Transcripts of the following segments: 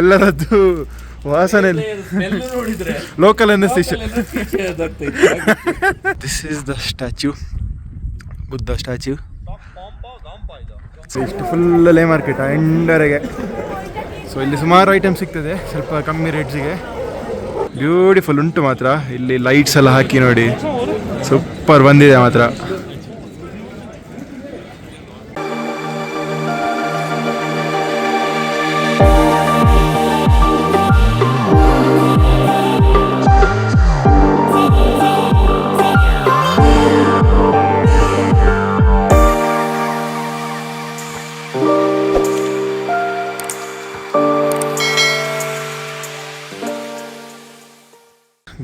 ಎಲ್ಲರದ್ದು ವಾಸನೆ ಲೋಕಲ್ ಅನಿಸ್ತಿಷನ್. This is the statue, Buddha statue. ಇಷ್ಟು ಫುಲ್ ಲೇ ಮಾರ್ಕೆಟ್ ಎಂಡರೆಗೆ. ಸೊ ಇಲ್ಲಿ ಸುಮಾರು ಐಟಮ್ ಸಿಗ್ತದೆ ಸ್ವಲ್ಪ ಕಮ್ಮಿ ರೇಟ್ಸಿಗೆ. ಬ್ಯೂಟಿಫುಲ್ ಉಂಟು ಮಾತ್ರ. ಇಲ್ಲಿ ಲೈಟ್ಸ್ ಎಲ್ಲ ಹಾಕಿ ನೋಡಿ, ಸೂಪರ್ ಬಂದಿದೆ ಮಾತ್ರ.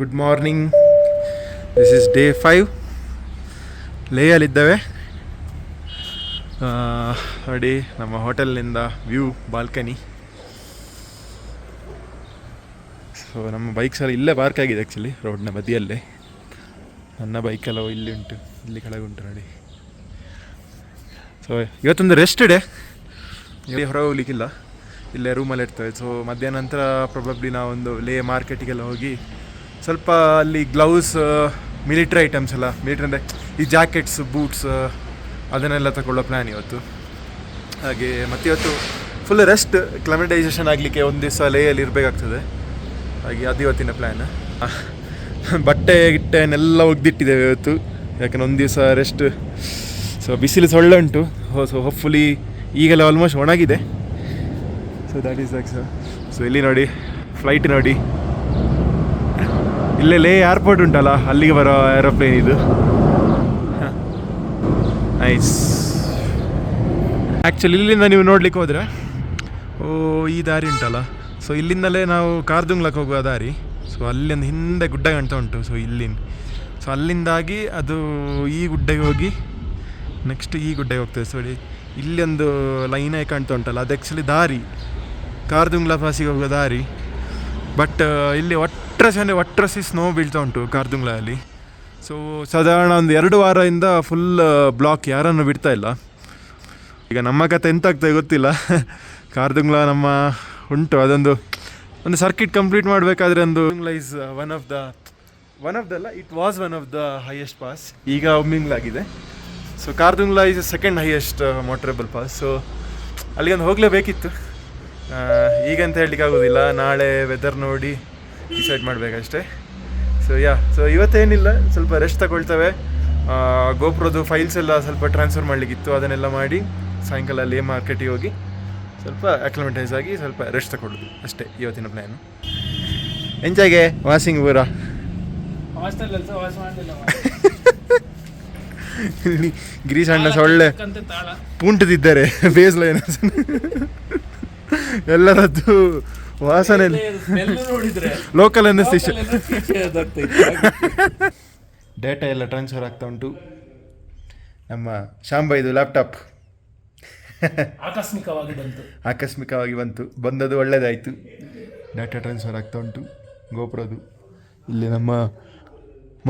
Good morning, this is day 5. ಲೇಯಲ್ಲಿದ್ದೇವೆ ನೋಡಿ. ನಮ್ಮ ಹೋಟೆಲ್ನಿಂದ ವ್ಯೂ ಬಾಲ್ಕನಿ. ಸೊ ನಮ್ಮ ಬೈಕ್ಸ್ ಎಲ್ಲ ಇಲ್ಲೇ ಪಾರ್ಕ್ ಆಗಿದೆ ಆ್ಯಕ್ಚುಲಿ, ರೋಡ್ನ ಬದಿಯಲ್ಲೇ. ನನ್ನ ಬೈಕೆಲ್ಲ ಇಲ್ಲಿ ಉಂಟು, ಇಲ್ಲಿ ಕೆಳಗೆ ಉಂಟು ನೋಡಿ. ಸೊ ಇವತ್ತೊಂದು ರೆಸ್ಟ್ ಡೇ, ಇಲ್ಲಿ ಹೊರ ಹೋಗ್ಲಿಕ್ಕಿಲ್ಲ, ಇಲ್ಲೇ ರೂಮಲ್ಲಿ ಇರ್ತೇವೆ. ಸೊ ಮಧ್ಯಾಹ್ನ ನಂತರ ಪ್ರಾಬಬ್ಲಿ ನಾವೊಂದು ಲೇ ಮಾರ್ಕೆಟಿಗೆಲ್ಲ ಹೋಗಿ ಸ್ವಲ್ಪ ಅಲ್ಲಿ ಗ್ಲೌಸ್, ಮಿಲಿಟ್ರಿ ಐಟಮ್ಸ್ ಎಲ್ಲ, ಮಿಲಿಟ್ರಿ ಅಂದರೆ ಈ ಜಾಕೆಟ್ಸ್, ಬೂಟ್ಸ್ ಅದನ್ನೆಲ್ಲ ತಗೊಳ್ಳೋ ಪ್ಲ್ಯಾನ್ ಇವತ್ತು. ಹಾಗೆ ಮತ್ತು ಇವತ್ತು ಫುಲ್ ರೆಸ್ಟ್, ಕ್ಲೈಮೇಟೈಸೇಷನ್ ಆಗಲಿಕ್ಕೆ ಒಂದು ದಿವಸ ಲೇಯಲ್ಲಿ ಇರಬೇಕಾಗ್ತದೆ. ಹಾಗೆ ಅದು ಇವತ್ತಿನ ಪ್ಲ್ಯಾನ್. ಬಟ್ಟೆ ಗಿಟ್ಟೆನೆಲ್ಲ ಒಗ್ದಿಟ್ಟಿದ್ದೇವೆ ಇವತ್ತು, ಯಾಕಂದ್ರೆ ಒಂದು ದಿವಸ ರೆಸ್ಟ್. ಸೊ ಬಿಸಿಲು ಸೊಳ್ಳೆ ಉಂಟು. ಸೊ ಹೋಪ್ಫುಲಿ ಈಗೆಲ್ಲ ಆಲ್ಮೋಸ್ಟ್ ಒಣಗಿದೆ. So that is like. So ಇಲ್ಲಿ ನೋಡಿ ಫ್ಲೈಟ್ ನೋಡಿ, ಇಲ್ಲೇ ಲೇ ಏರ್ಪೋರ್ಟ್ ಉಂಟಲ್ಲ, ಅಲ್ಲಿಗೆ ಬರೋ ಏರೋಪ್ಲೇನ್ ಇದು. ನೈಸ್. ಆ್ಯಕ್ಚುಲಿ ಇಲ್ಲಿಂದ ನೀವು ನೋಡ್ಲಿಕ್ಕೆ ಹೋದರೆ ಈ ದಾರಿ ಉಂಟಲ್ಲ, ಸೊ ಇಲ್ಲಿಂದಲೇ ನಾವು ಖಾರ್ದುಂಗ್ಲಕ್ಕೆ ಹೋಗುವ ದಾರಿ. ಸೊ ಅಲ್ಲಿಂದ ಹಿಂದೆ ಗುಡ್ಡ ಕಾಣ್ತಾ ಉಂಟು. ಸೊ ಸೊ ಅಲ್ಲಿಂದಾಗಿ ಅದು ಈ ಗುಡ್ಡೆಗೆ ಹೋಗಿ ನೆಕ್ಸ್ಟ್ ಈ ಗುಡ್ಡೆಗೆ ಹೋಗ್ತದೆ. ಸೊ ಇಲ್ಲಿ ಒಂದು ಲೈನಾಗಿ ಕಾಣ್ತಾ ಉಂಟಲ್ಲ, ಅದು ಆ್ಯಕ್ಚುಲಿ ದಾರಿ, ಖಾರ್ದುಂಗ್ಲಾ ಪಾಸಿಗೆ ಹೋಗೋ ದಾರಿ. ಬಟ್ ಇಲ್ಲಿ ಒಟ್ರಸಿ ಸ್ನೋ ಬೀಳ್ತಾ ಉಂಟು ಖಾರ್ದುಂಗ್ಲಲ್ಲಿ. ಸೊ ಸಾಧಾರಣ ಒಂದು 2 ವಾರದಿಂದ ಫುಲ್ ಬ್ಲಾಕ್, ಯಾರನ್ನು ಬಿಡ್ತಾ ಇಲ್ಲ. ಈಗ ನಮ್ಮ ಕತೆ ಎಂತ ಆಗ್ತದೆ ಗೊತ್ತಿಲ್ಲ. ಖಾರ್ದುಂಗ್ಲಾ ನಮ್ಮ ಉಂಟು, ಅದೊಂದು ಸರ್ಕಿಟ್ ಕಂಪ್ಲೀಟ್ ಮಾಡಬೇಕಾದ್ರೆ ಒಂದು is one of the it was one of the highest pass. ಈಗ ಒಮ್ಮಿಂಗ್ಲಾಗಿದೆ. So Khardung La is second highest motorable pass. So ಅಲ್ಲಿಗೊಂದು ಹೋಗಲೇಬೇಕಿತ್ತು. ಈಗಂತ ಹೇಳಲಿಕ್ಕೆ ಆಗೋದಿಲ್ಲ, ನಾಳೆ ವೆದರ್ ನೋಡಿ ಡಿಸೈಡ್ ಮಾಡಬೇಕಷ್ಟೇ. ಸೊ ಇವತ್ತೇನಿಲ್ಲ, ಸ್ವಲ್ಪ ರೆಸ್ಟ್ ತಗೊಳ್ತೇವೆ. ಗೋಪ್ರೋದು ಫೈಲ್ಸ್ ಎಲ್ಲ ಸ್ವಲ್ಪ ಟ್ರಾನ್ಸ್ಫರ್ ಮಾಡಲಿಕ್ಕಿತ್ತು, ಅದನ್ನೆಲ್ಲ ಮಾಡಿ ಸಾಯಂಕಾಲ ಲೇ ಮಾರ್ಕೆಟಿಗೆ ಹೋಗಿ ಸ್ವಲ್ಪ ಅಕ್ಲಿಮಟೈಸ್ ಆಗಿ ಸ್ವಲ್ಪ ರೆಸ್ಟ್ ತಗೊಳ್ಳೋದು ಅಷ್ಟೇ ಇವತ್ತಿನ ಪ್ಲ್ಯಾನು. ಎಂಜಾಯ್ಗೆ ವಾಸಿಂಗ್ ಪೂರ ಗಿರೀಶ್ ಅಣ್ಣ ಸೊಳ್ಳೆ ಪುಂಟದಿದ್ದಾರೆ ಬೇಸ್ ಲೈನ್. ಎಲ್ಲರದ್ದು ವಾಸನೆ ಲೋಕಲ್ ಅನಿಸ್ತಿಷನ್. ಡೇಟಾ ಎಲ್ಲ ಟ್ರಾನ್ಸ್ಫರ್ ಆಗ್ತಾ ಉಂಟು. ನಮ್ಮ ಶಾಂಬೈದು ಲ್ಯಾಪ್ಟಾಪ್ ಆಕಸ್ಮಿಕವಾಗಿ ಬಂದದ್ದು ಒಳ್ಳೆಯದಾಯಿತು. ಡೇಟಾ ಟ್ರಾನ್ಸ್ಫರ್ ಆಗ್ತಾ ಉಂಟು ಗೋಪ್ರೋದು. ಇಲ್ಲಿ ನಮ್ಮ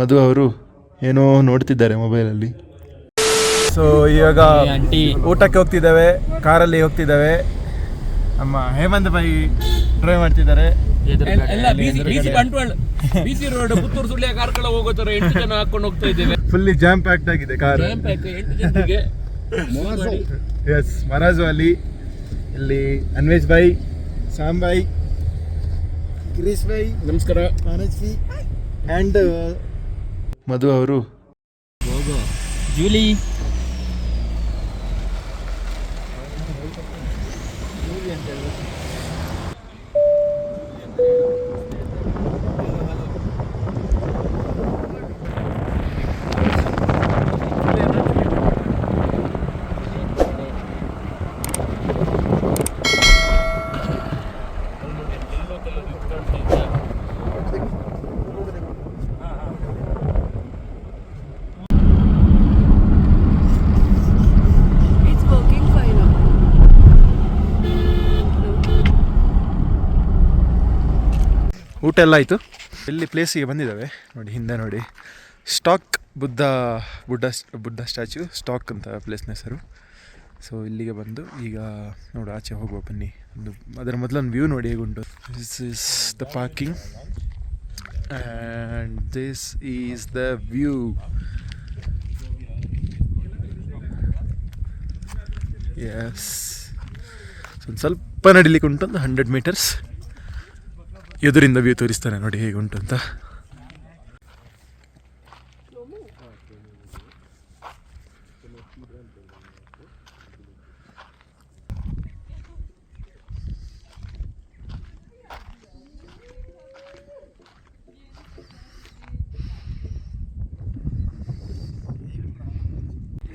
ಮಧು ಅವರು ಏನೋ ನೋಡ್ತಿದ್ದಾರೆ ಮೊಬೈಲಲ್ಲಿ. ಸೊ ಇವಾಗ ಊಟಕ್ಕೆ ಹೋಗ್ತಿದ್ದೇವೆ, ಕಾರಲ್ಲಿ ಹೋಗ್ತಿದ್ದೇವೆ. ನಮ್ಮ ಹೇಮಂತ್ ಬೈ ಡ್ರೈವ್ ಮಾಡ್ತಿದ್ದಾರೆ. ಫುಲ್ಲಿ ಜಾಮ್ ಪ್ಯಾಕ್ಡ್ ಆಗಿದೆ ಕಾರ್. ಎಸ್, ಮನಾಜು ಅಲ್ಲಿ, ಇಲ್ಲಿ ಅನ್ವೇಶ್ ಬೈ, ಸಾಮ್ ಬೈ, ಗಿರೀಶ್ ಬೈ, ನಮಸ್ಕಾರ, ಮಾನಸ್ವಿ ಆ್ಯಂಡ್ ಮಧು ಅವರು, ಜೂಲಿ. ಊಟ ಎಲ್ಲ ಆಯಿತು. ಇಲ್ಲಿ ಪ್ಲೇಸಿಗೆ ಬಂದಿದ್ದಾವೆ ನೋಡಿ, ಹಿಂದೆ ನೋಡಿ, ಸ್ಟಾಕ್ ಬುದ್ಧ ಸ್ಟ್ಯಾಚ್ಯೂ. ಸ್ಟಾಕ್ ಅಂತ ಪ್ಲೇಸ್ನ ಹೆಸರು. ಸೊ ಇಲ್ಲಿಗೆ ಬಂದು ಈಗ ನೋಡಿ ಆಚೆ ಹೋಗುವ ಬನ್ನಿ. ಅದರ ಮೊದಲೊಂದು ವ್ಯೂ ನೋಡಿ ಹೇಗುಂಟು. This is the parking and this is the view. Yes, ಒಂದು ಸ್ವಲ್ಪ ನಡಿಲಿಕ್ಕೆ ಉಂಟು, ಒಂದು 100 ಮೀಟರ್ಸ್. ಎದುರಿಂದ ವ್ಯೂ ತೋರಿಸ್ತಾನೆ ನೋಡಿ ಹೇಗುಂಟು ಅಂತ.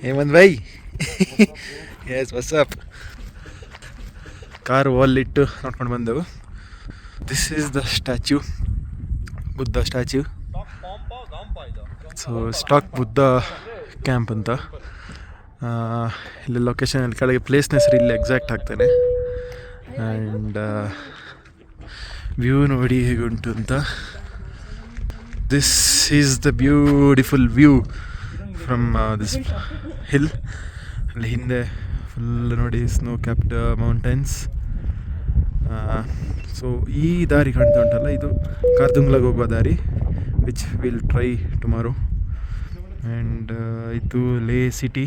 Hemant bhai, yes what's up. Car ವಾಲಿಟ್ಟು ನೋಡ್ಕೊಂಡು ಬಂದೆವು. This is the statue, Buddha statue. So Stok Buddha camp ಅಂತ ಇಲ್ಲಿ ಲೊಕೇಶನ್ ಕೆಳಗೆ ಪ್ಲೇಸ್ನ ಹೆಸರು ಇಲ್ಲಿ ಎಕ್ಸಾಕ್ಟ್ ಆಗ್ತಾನೆ. ಆ್ಯಂಡ್ ವ್ಯೂ ನೋಡಿ ಹೇಗುಂಟು ಅಂತ. This is the beautiful view from this hill. ಅಲ್ಲಿ ಹಿಂದೆ ಫುಲ್ ನೋಡಿ ಸ್ನೋ ಕ್ಯಾಪ್ಡ್ ಮೌಂಟೇನ್ಸ್. ಸೊ ಈ ದಾರಿ ಕಾಣ್ತಾ ಉಂಟಲ್ಲ, ಇದು ಕಾರ್ದುಂಗ್ಲಾಗೆ ಹೋಗುವ ದಾರಿ, which will try tomorrow. And ಇದು ಲೇ ಸಿಟಿ,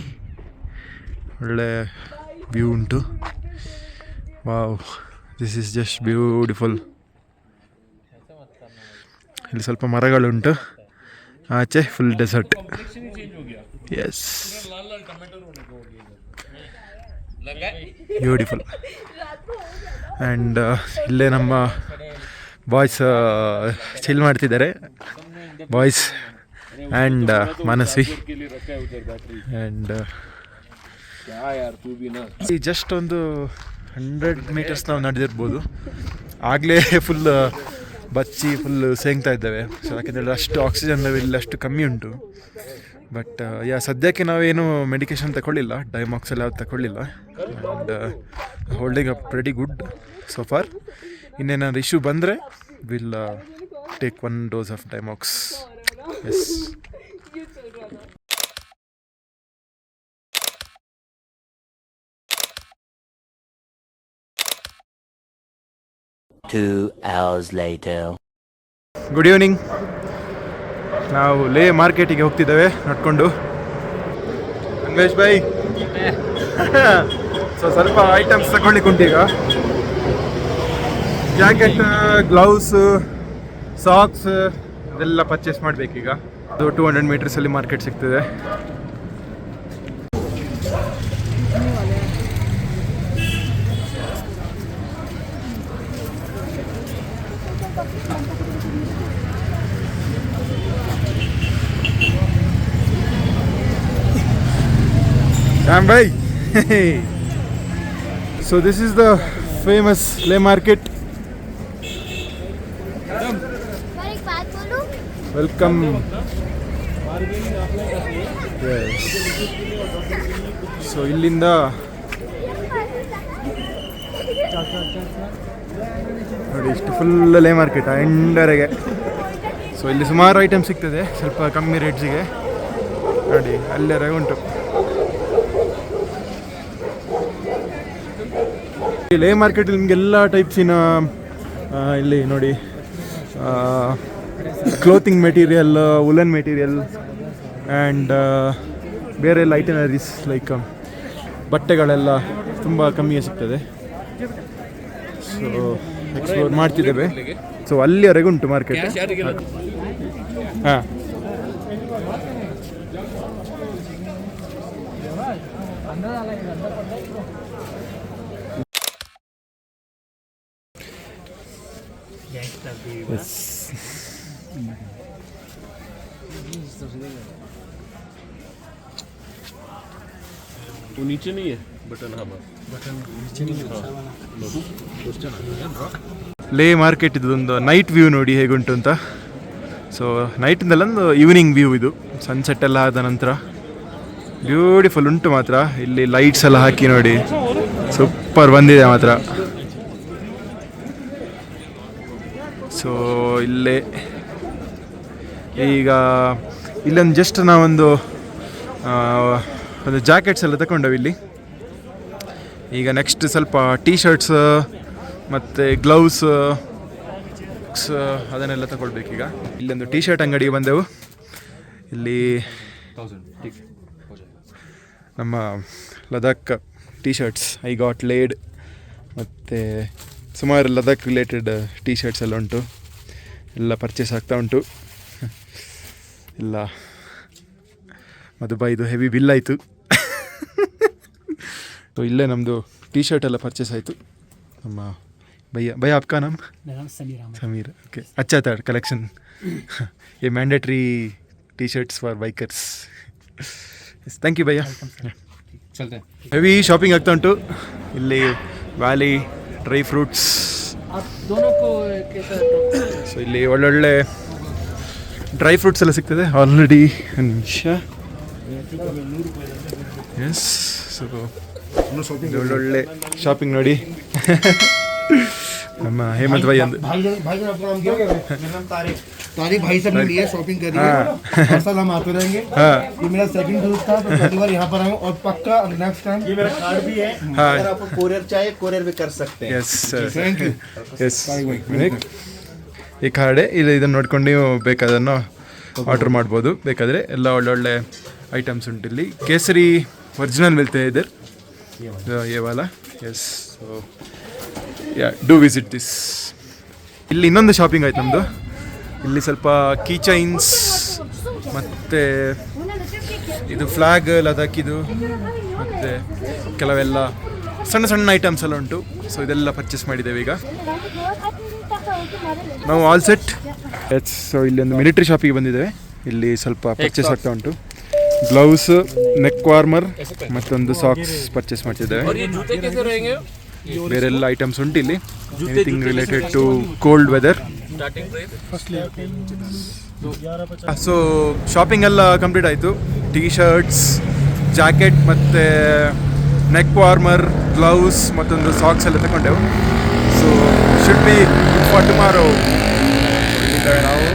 ಒಳ್ಳೆ ವ್ಯೂ ಉಂಟು. Wow, this is just beautiful. ಇಲ್ಲಿ ಸ್ವಲ್ಪ ಮರಗಳುಂಟು, ಆಚೆ full desert. Yes, beautiful. And ಇಲ್ಲೇ ನಮ್ಮ ಬಾಯ್ಸ್ ಚಿಲ್ ಮಾಡ್ತಿದ್ದಾರೆ, boys and Manasvi. And just ಒಂದು 100 ಮೀಟರ್ಸ್ ನಾವು ನಡೆದಿರ್ಬೋದು. ಆಗಲೇ ಫುಲ್ ಬಚ್ಚಿ ಫುಲ್ ಸೇಗ್ತಾ ಇದ್ದೇವೆ. ಸೊ ಯಾಕೆಂದರೆ ಅಷ್ಟು ಆಕ್ಸಿಜನ್ ಲೆವೆಲ್ ಅಷ್ಟು ಕಮ್ಮಿ ಉಂಟು. ಬಟ್ ಸದ್ಯಕ್ಕೆ ನಾವೇನು ಮೆಡಿಕೇಶನ್ ತಗೊಳ್ಳಿಲ್ಲ, ಡೈಮಾಕ್ಸ್ ಎಲ್ಲ ಯಾವ್ದು ತಗೊಳ್ಳಿಲ್ಲ. And holding up very good so far. ಇನ್ನೇನಾದ್ರು ಇಶ್ಯೂ ಬಂದರೆ will take 1 dose of Diamox. Yes. Two hours later. Good evening. ನಾವು ಲೇ ಮಾರ್ಕೆಟಿಗೆ ಹೋಗ್ತಿದ್ದೇವೆ ನಡ್ಕೊಂಡು. ಅನ್ವೇಶ್ ಬೈ, ಸೊ ಸ್ವಲ್ಪ ಐಟಮ್ಸ್ ತಗೊಳ್ಳಿಕ್ಕೆ ಉಂಟು ಈಗ. ಜಾಕೆಟ್, ಗ್ಲೌಸ್, ಸಾಕ್ಸ್ ಅದೆಲ್ಲ ಪರ್ಚೇಸ್ ಮಾಡಬೇಕೀಗ. ಅದು 200 ಮೀಟರ್ಸಲ್ಲಿ ಮಾರ್ಕೆಟ್ ಸಿಗ್ತದೆ. Sam bhai. So this is the famous Leh market. Welcome. Yes. So ಇಲ್ಲಿಂದ ನೋಡಿ ಇಷ್ಟು ಫುಲ್ ಲೇ ಮಾರ್ಕೆಟ್ ಎಂಡರೆಗೆ. ಸೊ ಇಲ್ಲಿ ಸುಮಾರು ಐಟಮ್ ಸಿಗ್ತದೆ ಸ್ವಲ್ಪ ಕಮ್ಮಿ ರೇಟ್ಸಿಗೆ. ನೋಡಿ ಅಲ್ಲೆರೆಗೆ ಉಂಟು. ಲೇ ಮಾರ್ಕೆಟ್ ನಿಮಗೆಲ್ಲ ಟೈಪ್ಸಿನ ಇಲ್ಲಿ ನೋಡಿ clothing material, woollen material and ಬೇರೆ ಎಲ್ಲ ಐಟನರೀಸ್ ಲೈಕ್ ಬಟ್ಟೆಗಳೆಲ್ಲ ತುಂಬ ಕಮ್ಮಿಗೆ ಸಿಗ್ತದೆ. ಸೊ ಎಕ್ಸ್ಪ್ಲೋರ್ ಮಾಡ್ತಿದ್ದೇವೆ. ಸೊ ಅಲ್ಲಿವರೆಗೆ ಉಂಟು ಮಾರ್ಕೆಟ್. ಹಾಂ, वो नीचे नहीं है बटन. हाँ बटन नीचे नहीं है. ಲೇ ಮಾರ್ಕೆಟ್ ಇದೊಂದು ನೈಟ್ ವ್ಯೂ ನೋಡಿ ಹೇಗುಂಟು ಅಂತ. ಸೊ ನೈಟಿಂದಲ್ಲ ಒಂದು ಈವ್ನಿಂಗ್ ವ್ಯೂ ಇದು, ಸನ್ಸೆಟ್ ಎಲ್ಲ ಆದ ನಂತರ ಬ್ಯೂಟಿಫುಲ್ ಉಂಟು ಮಾತ್ರ. ಇಲ್ಲಿ ಲೈಟ್ಸ್ ಎಲ್ಲ ಹಾಕಿ ನೋಡಿ ಸೂಪರ್ ಬಂದಿದೆ ಮಾತ್ರ. ಸೊ ಇಲ್ಲೇ ಈಗ ಇಲ್ಲೊಂದು ಜಸ್ಟ್ ನಾವೊಂದು ಜಾಕೆಟ್ಸ್ ಎಲ್ಲ ತಗೊಂಡವು ಇಲ್ಲಿ. ಈಗ ನೆಕ್ಸ್ಟ್ ಸ್ವಲ್ಪ ಟೀ ಶರ್ಟ್ಸ್ ಮತ್ತು ಗ್ಲೌಸ್ ಅದನ್ನೆಲ್ಲ ತಗೊಳ್ಬೇಕೀಗ. ಇಲ್ಲೊಂದು ಟೀ ಶರ್ಟ್ ಅಂಗಡಿಗೆ ಬಂದೆವು. ಇಲ್ಲಿ ನಮ್ಮ Ladakh T shirts I got laid ಮತ್ತು ಸುಮಾರು ಲದಾಖ್ ರಿಲೇಟೆಡ್ ಟೀ ಶರ್ಟ್ಸ್ ಎಲ್ಲ ಉಂಟು. ಎಲ್ಲ ಪರ್ಚೇಸ್ ಆಗ್ತಾ ಉಂಟು. ಇಲ್ಲ ಮಧುಬಾಯಿದು ಹೆವಿ ಬಿಲ್ ಆಯಿತು. ಸೊ ಇಲ್ಲೇ ನಮ್ಮದು ಟೀ ಶರ್ಟ್ ಎಲ್ಲ ಪರ್ಚೇಸ್ ಆಯಿತು. ನಮ್ಮ ಭಯ್ಯ आपका नाम? मेरा नाम समीर. ओके, अच्छा था कलेक्शन. ये mandatory T shirts for bikers. Thank you ಭಯ್ಯ. चलते हैं. ಹೆವಿ ಶಾಪಿಂಗ್ ಆಗ್ತಾ ಉಂಟು. ಇಲ್ಲಿ ವ್ಯಾಲಿ ಡ್ರೈ ಫ್ರೂಟ್ಸ್. ಸೊ ಇಲ್ಲಿ ಒಳ್ಳೊಳ್ಳೆ ಡ್ರೈ ಫ್ರೂಟ್ಸ್ ಎಲ್ಲ ಸಿಗ್ತದೆ ಆಲ್ರೆಡಿ. ಒಂದು ನಿಮಿಷ. ಎಸ್, ಸೊ ಒಳ್ಳೊಳ್ಳೆ ಶಾಪಿಂಗ್ ನೋಡಿ. ನಮ್ಮ ಹೇಮಂತ್ ಭಾई ಅಂದು तारीख भाई से लिए शॉपिंग करी है. हर साल हम आते रहेंगे. ये मेरा सेकंड ग्रुप था, तो पहली बार यहाँ पर आऊँ और पक्का नेक्स्ट टाइम. ये मेरा कार्ड भी है. अगर आपको कोरियर चाहिए कोरियर भी कर सकते हैं. S thank you. ಎಸ್ ಈ ಕಾರ್ಡೆ ಇದು ಇದನ್ನು ನೋಡ್ಕೊಂಡು ನೀವು ಬೇಕಾದನ್ನು ಆರ್ಡರ್ ಮಾಡ್ಬೋದು. ಬೇಕಾದರೆ ಎಲ್ಲ ಒಳ್ಳೊಳ್ಳೆ ಐಟಮ್ಸ್ ಉಂಟು ಇಲ್ಲಿ. ಕೇಸರಿ ಒರಿಜಿನಲ್ ಮಿಲ್ತೆ ಇದರ್ ये वाला. Yes, so you do visit this. ಇಲ್ಲಿ ಇನ್ನೊಂದು ಶಾಪಿಂಗ್ ಆಯ್ತು ನಮ್ಮದು. ಇಲ್ಲಿ ಸ್ವಲ್ಪ ಕೀ ಚೈನ್ಸ್ ಮತ್ತು ಇದು ಫ್ಲ್ಯಾಗ್ ಲದಾಖಿದು ಮತ್ತು ಕೆಲವೆಲ್ಲ ಸಣ್ಣ ಸಣ್ಣ ಐಟಮ್ಸ್ ಎಲ್ಲ ಉಂಟು. ಸೊ ಇದೆಲ್ಲ ಪರ್ಚೇಸ್ ಮಾಡಿದ್ದೇವೆ ಈಗ. ನಾವು ಆಲ್ ಸೆಟ್. ಎಸ್, ಸೊ ಇಲ್ಲಿ ಒಂದು ಮಿಲಿಟ್ರಿ ಶಾಪಿಗೆ ಬಂದಿದ್ದೇವೆ. ಇಲ್ಲಿ ಸ್ವಲ್ಪ ಪರ್ಚೇಸ್ ಆಗ್ತಾ ಉಂಟು. ಗ್ಲೌಸ್, ನೆಕ್ ವಾರ್ಮರ್ ಮತ್ತೊಂದು ಸಾಕ್ಸ್ ಪರ್ಚೇಸ್ ಮಾಡ್ತಿದ್ದೇವೆ. ಬೇರೆಲ್ಲ ಐಟಮ್ಸ್ ಉಂಟು ಇಲ್ಲಿ. Anything related to cold weather. So shopping ಎಲ್ಲ ಕಂಪ್ಲೀಟ್ ಆಯಿತು. ಟೀ ಶರ್ಟ್ಸ್, ಜಾಕೆಟ್ ಮತ್ತು ನೆಕ್ ವಾರ್ಮರ್, ಗ್ಲೌಸ್ ಮತ್ತೊಂದು ಸಾಕ್ಸ್ ಎಲ್ಲ ತಗೊಂಡೆವು. So should be for tomorrow. ನಾವು